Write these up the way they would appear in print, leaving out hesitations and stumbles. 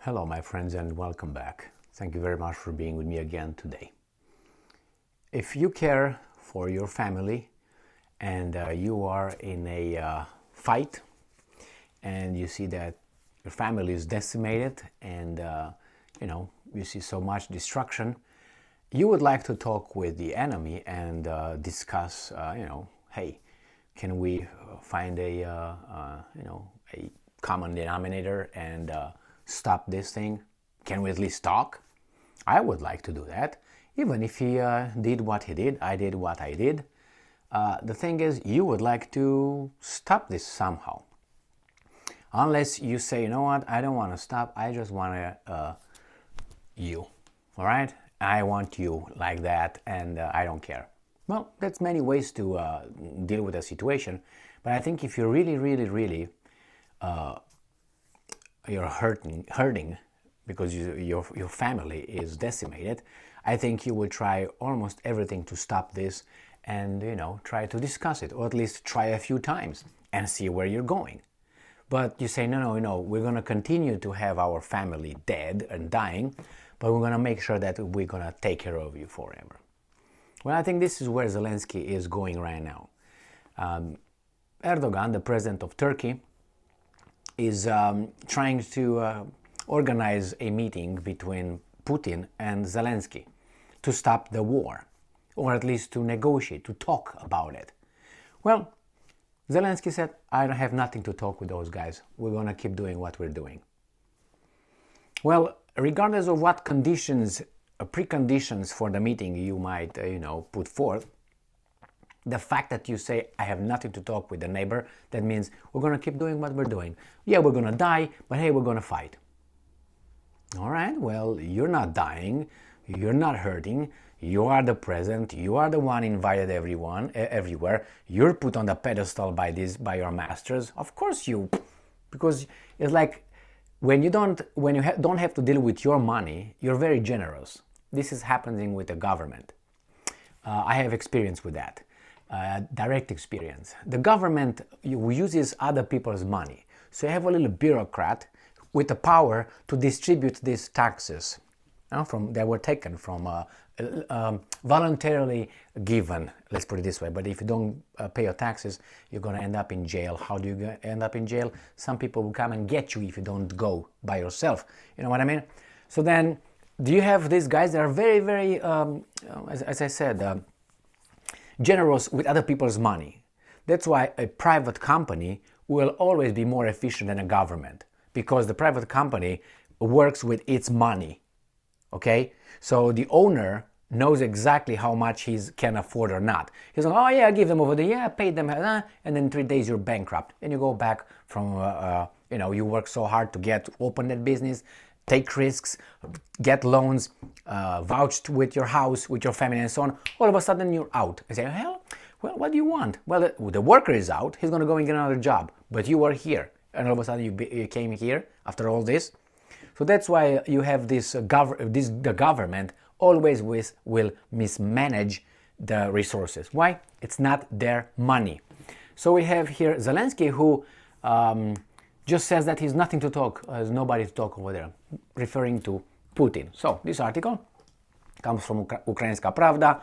Hello, my friends, and welcome back. Thank you very much for being with me again today. If you care for your family and you are in a fight and you see that your family is decimated and you see so much destruction, you would like to talk with the enemy and discuss, hey, can we find a common denominator and stop this thing? Can we at least talk? I would like to do that. Even if he did what he did, I did what I did. The thing is, you would like to stop this somehow. Unless you say, you know what, I don't want to stop, I just want you. All right? I want you like that, and I don't care. Well, that's many ways to deal with a situation. But I think if you're really you're hurting because your family is decimated, I think you will try almost everything to stop this and try to discuss it, or at least try a few times and see where you're going. But you say, no, we're going to continue to have our family dead and dying, but we're going to make sure that we're going to take care of you forever. Well, I think this is where Zelensky is going right now. Erdogan, the president of Turkey, is trying to organize a meeting between Putin and Zelensky to stop the war, or at least to negotiate, to talk about it. Well, Zelensky said, I don't have nothing to talk with those guys. We're going to keep doing what we're doing. Well, regardless of what conditions, preconditions for the meeting you might, put forth, the fact that you say, I have nothing to talk with the neighbor, that means we're going to keep doing what we're doing. Yeah, we're going to die, but hey, we're going to fight. All right, well, you're not dying, you're not hurting, you are the president, you are the one invited everywhere, you're put on the pedestal by your masters. Of course because it's like when you don't have to deal with your money, you're very generous. This is happening with the government. I have experience with that. Direct experience. The government uses other people's money. So you have a little bureaucrat with the power to distribute these taxes that were taken from voluntarily given, let's put it this way. But if you don't pay your taxes, you're going to end up in jail. How do you end up in jail? Some people will come and get you if you don't go by yourself. You know what I mean? So then, do you have these guys that are very, very, as I said, generous with other people's money? That's why a private company will always be more efficient than a government, because the private company works with its money. Okay? So the owner knows exactly how much he can afford or not. He's like, oh yeah, I give them over there, yeah, I paid them, and then in 3 days you're bankrupt. And you go back from, you work so hard to open that business, take risks, get loans, vouched with your house, with your family and so on. All of a sudden you're out. I say, hell, well, what do you want? Well, the worker is out, he's going to go and get another job, but you are here. And all of a sudden you came here after all this. So that's why you have the government always will mismanage the resources. Why? It's not their money. So we have here Zelensky, who just says that he's nothing to talk, there's nobody to talk over there, referring to Putin. So this article comes from Ukrainska Pravda,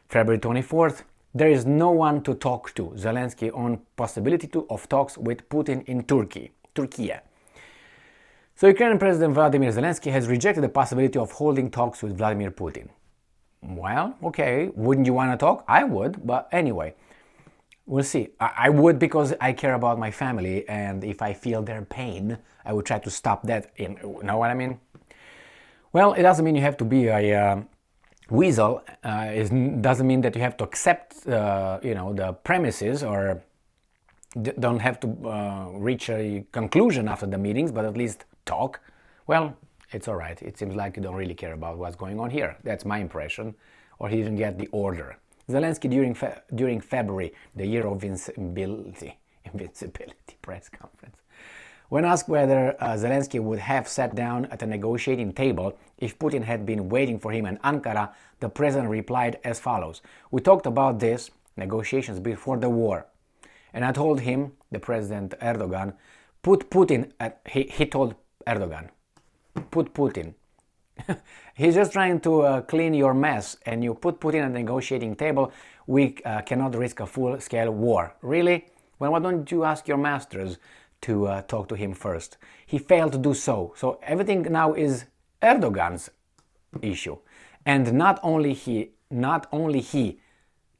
February 24th. There is no one to talk to, Zelensky on possibility of talks with Putin in Turkey. So Ukrainian President Vladimir Zelensky has rejected the possibility of holding talks with Vladimir Putin. Well, okay, wouldn't you want to talk? I would, but anyway, we'll see. I would, because I care about my family, and if I feel their pain, I would try to stop that. You know what I mean? Well, it doesn't mean you have to be a weasel. It doesn't mean that you have to accept, the premises, or don't have to reach a conclusion after the meetings, but at least talk. Well, it's all right. It seems like you don't really care about what's going on here. That's my impression. Or he didn't get the order. Zelensky during February, the year of invincibility press conference. When asked whether Zelensky would have sat down at a negotiating table if Putin had been waiting for him in Ankara, the president replied as follows: "We talked about this negotiations before the war, and I told him," the president Erdogan, "put Putin at," he told Erdogan, put Putin. He's just trying to clean your mess, and you put Putin at the negotiating table. We cannot risk a full-scale war. Really? Well, why don't you ask your masters to talk to him first? He failed to do so. So everything now is Erdogan's issue. And not only he,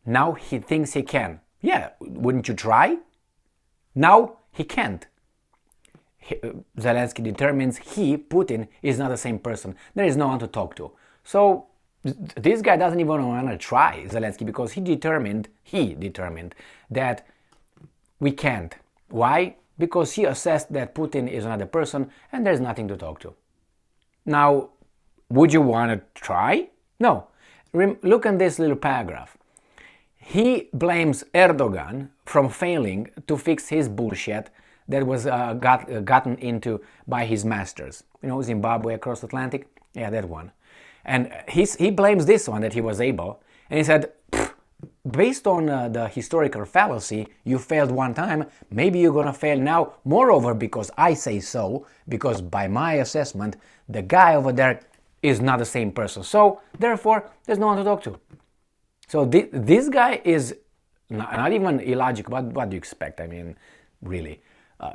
now he thinks he can. Yeah, wouldn't you try? Now he can't. Zelensky determines Putin, is not the same person. There is no one to talk to. So this guy doesn't even want to try, Zelensky, because he determined that we can't. Why? Because he assessed that Putin is another person and there's nothing to talk to. Now, would you want to try? No. Look at this little paragraph. He blames Erdogan from failing to fix his bullshit that was gotten into by his masters. You know, Zimbabwe across Atlantic? Yeah, that one. And he blames this one that he was able. And he said, based on the historical fallacy, you failed one time, maybe you're going to fail now. Moreover, because I say so, because by my assessment, the guy over there is not the same person. So, therefore, there's no one to talk to. So this guy is not even illogical. What do you expect? I mean, really.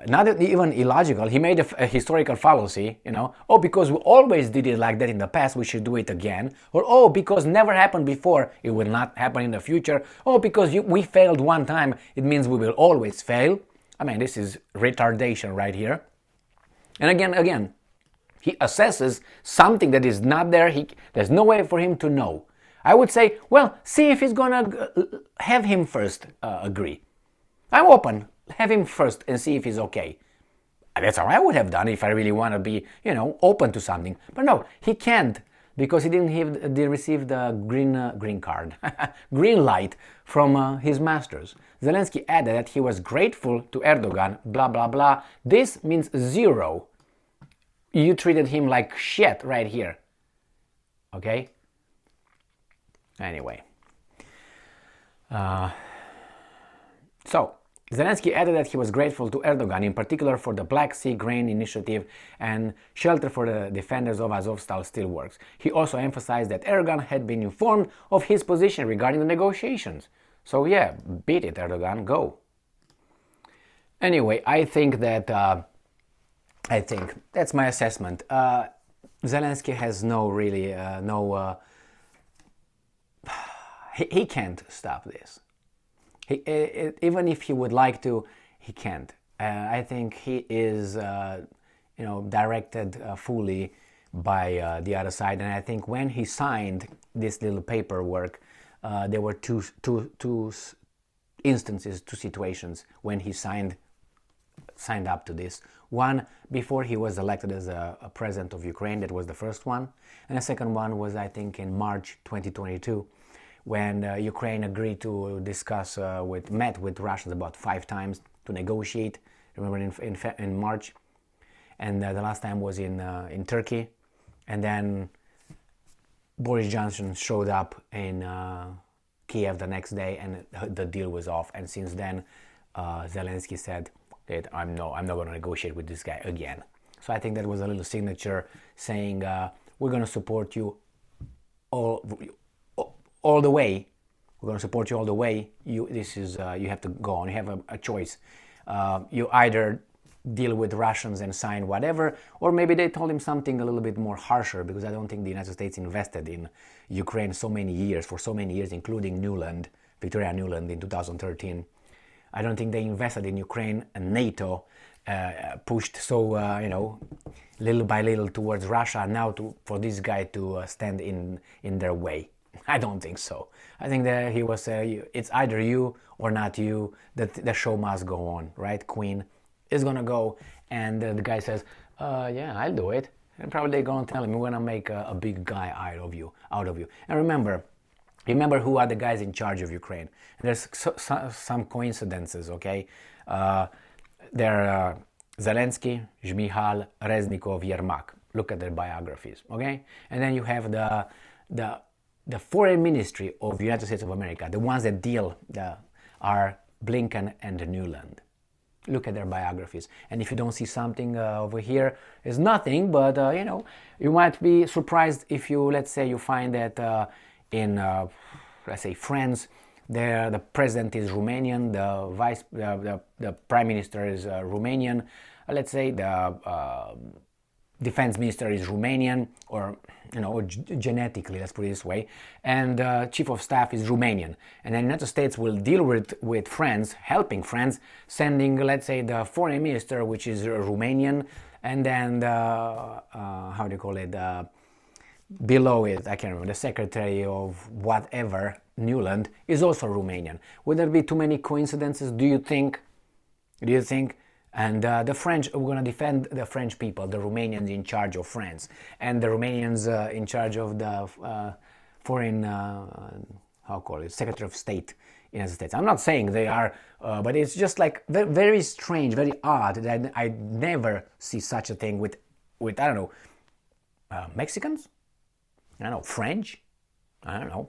Not even illogical. He made a historical fallacy, you know. Oh, because we always did it like that in the past, we should do it again. Or, oh, because never happened before, it will not happen in the future. Oh, because we failed one time, it means we will always fail. I mean, this is retardation right here. And again, he assesses something that is not there. There's no way for him to know. I would say, well, see if he's gonna have him first agree. I'm open. Have him first and see if he's okay. That's how I would have done if I really want to be, you know, open to something. But no, he can't because he didn't receive the green card, green light from his masters. Zelensky added that he was grateful to Erdogan, blah, blah, blah. This means zero. You treated him like shit right here. Okay? Anyway. So, Zelensky added that he was grateful to Erdogan, in particular for the Black Sea Grain Initiative and shelter for the defenders of Azovstal steelworks. He also emphasized that Erdogan had been informed of his position regarding the negotiations. So yeah, beat it, Erdogan, go. Anyway, I think that's my assessment. Zelensky has he can't stop this. Even if he would like to, he can't. I think he is, directed fully by the other side. And I think when he signed this little paperwork, there were two instances, two situations when he signed up to this. One, before he was elected as a president of Ukraine, that was the first one. And the second one was, I think, in March 2022. When Ukraine agreed to discuss, met with Russians about 5 times to negotiate. Remember in March, and the last time was in Turkey, and then Boris Johnson showed up in Kiev the next day, and the deal was off. And since then, Zelensky said that I'm not going to negotiate with this guy again. So I think that was a little signature saying we're going to support you all the way. We're going to support you all the way. You have to go on. You have a choice. You either deal with Russians and sign whatever, or maybe they told him something a little bit more harsher, because I don't think the United States invested in Ukraine for so many years, including Victoria Nuland in 2013. I don't think they invested in Ukraine, and NATO pushed so little by little towards Russia. Now for this guy to stand in their way. I don't think so. I think that he was it's either you or not you, that the show must go on, right? Queen is gonna go, and the guy says, yeah, I'll do it. And probably they're gonna tell him, we're gonna make a big guy out of you. And remember who are the guys in charge of Ukraine. There's some coincidences, okay? They're Zelensky, Zhmyhal, Reznikov, Yermak. Look at their biographies, okay? And then you have the foreign ministry of the United States of America, the ones that deal are Blinken and Nuland. Look at their biographies. And if you don't see something over here, it's nothing, but you know, you might be surprised if you, let's say, you find that in, let's say, France, there the president is Romanian, the prime minister is Romanian, let's say the defense minister is Romanian, or you know, genetically, let's put it this way, and chief of staff is Romanian. And then the United States will deal with France, helping France, sending, let's say, the foreign minister, which is Romanian, and then the, how do you call it, below it, I can't remember, the secretary of whatever, Newland, is also Romanian. Would there be too many coincidences, do you think? Do you think? And the French, we're going to defend the French people, the Romanians in charge of France, and the Romanians in charge of the foreign, how call it, Secretary of State in the United States. I'm not saying they are, but it's just like very strange, very odd that I never see such a thing with I don't know, Mexicans? I don't know, French? I don't know.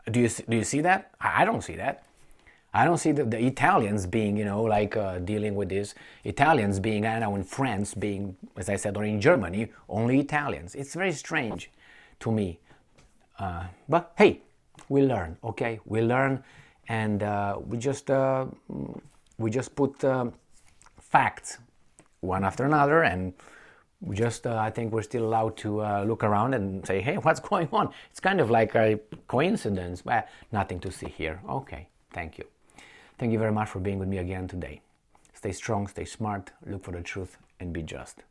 Do you see that? I don't see that. I don't see the Italians being, you know, like dealing with this. Italians being, I don't know, in France being, as I said, or in Germany, only Italians. It's very strange to me. But hey, we learn, okay? We learn, and we just put facts one after another, and we just, I think we're still allowed to look around and say, hey, what's going on? It's kind of like a coincidence, but nothing to see here. Okay, thank you. Thank you very much for being with me again today. Stay strong, stay smart, look for the truth, and be just.